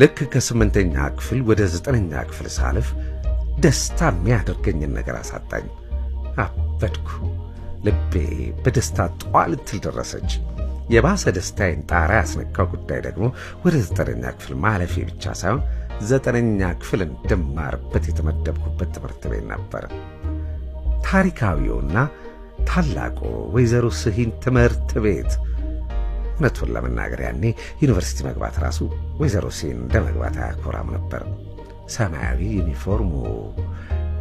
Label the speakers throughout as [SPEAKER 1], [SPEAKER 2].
[SPEAKER 1] ልክ ከ8ኛ ክፍል ወደ 9ኛ ክፍል ሳልፍ ደስታ የሚያደርገኝን ነገር አሳጣኝ። አበድኩ። ልቤ በደስታ ጧል ልትል ደረሰች። የባሰ ደስታዬን ጣራ ያስነካው ጉዳይ ደግሞ ወደ 9ኛ ክፍል ማለፌ ብቻ ሳይሆን 9ኛ ክፍል እንደማርበት የተመደብኩበት ትምህርት ቤት ነበር። ታሪካዊውና ታላቁ ወይዘሮ ስሂን ትምህርት ቤት። እውነቱን ለመናገር ያኔ ዩኒቨርሲቲ መግባት ራሱ ወይዘሮ ስሂን እንደ መግባት አያኮራም ነበር። ሰማያዊ ዩኒፎርሙ፣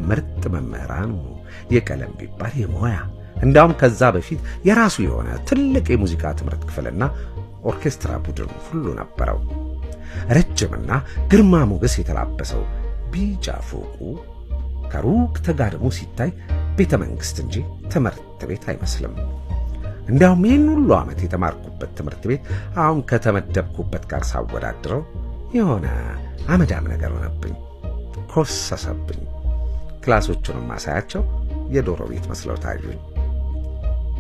[SPEAKER 1] ምርጥ መምህራኑ፣ የቀለም ቢባል የሞያ እንዳውም ከዛ በፊት የራሱ የሆነ ትልቅ የሙዚቃ ትምህርት ክፍልና ኦርኬስትራ ቡድን ሁሉ ነበረው። ረጅምና ግርማ ሞገስ የተላበሰው ቢጫ ፎቁ ከሩቅ ተጋድሞ ሲታይ ቤተ መንግሥት እንጂ ትምህርት ቤት አይመስልም። እንዲያውም ይህን ሁሉ ዓመት የተማርኩበት ትምህርት ቤት አሁን ከተመደብኩበት ጋር ሳወዳድረው የሆነ አመዳም ነገር ሆነብኝ፣ ኮሰሰብኝ። ክላሶቹንም ማሳያቸው የዶሮ ቤት መስለው ታዩኝ።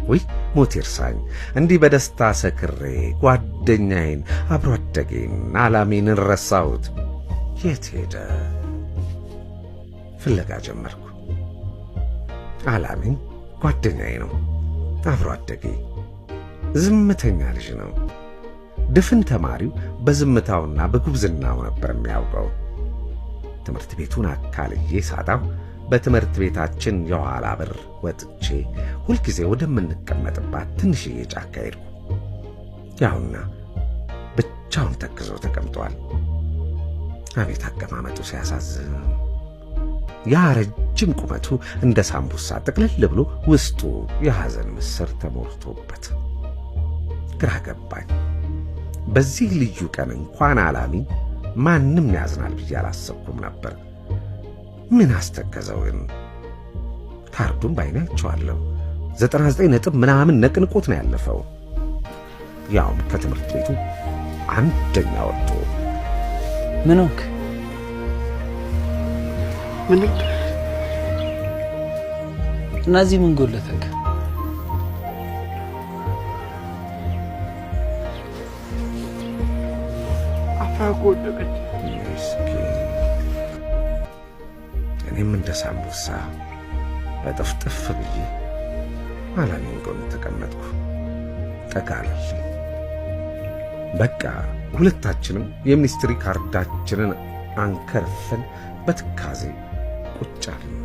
[SPEAKER 1] ውይ ሞት ይርሳኝ! እንዲህ በደስታ ሰክሬ ጓደኛዬን፣ አብሮ አደጌን፣ ዓላሜን ረሳሁት። የት ሄደ? ፍለጋ ጀመርኩ። ዓላሜን ጓደኛዬ ነው፣ አብሮ አደጌ፣ ዝምተኛ ልጅ ነው። ድፍን ተማሪው በዝምታውና በጉብዝናው ነበር የሚያውቀው። ትምህርት ቤቱን አካልዬ ሳጣው በትምህርት ቤታችን የኋላ በር ወጥቼ ሁልጊዜ ወደምንቀመጥባት ትንሽዬ ጫካ ሄድኩ። ያውና ብቻውን ተክዞ ተቀምጧል። አቤት አቀማመጡ ሲያሳዝን! ያ ረጅም ቁመቱ እንደ ሳምቡሳ ጥቅልል ብሎ ውስጡ የሐዘን ምስር ተሞልቶበት ግራ ገባኝ። በዚህ ልዩ ቀን እንኳን ዓላሚ ማንም ያዝናል ብዬ አላሰብኩም ነበር። ምን አስተከዘው ግን? ካርዱን ባይኔ አይቼዋለሁ። 99 ነጥብ ምናምን ነቅንቆት ነው ያለፈው። ያውም ከትምህርት ቤቱ አንደኛ ወጥቶ።
[SPEAKER 2] ምን ሆንክ? ምንም። እነዚህ ምን ጎለተክ?
[SPEAKER 1] አፋጎደቀች። እኔም እንደ ሳምቡሳ በጥፍጥፍ ብዬ ዓላሜን ጎን ተቀመጥኩ። ጠጋለልኝ። በቃ ሁለታችንም የሚኒስትሪ ካርዳችንን አንከርፈን በትካዜ ቁጭ አልን።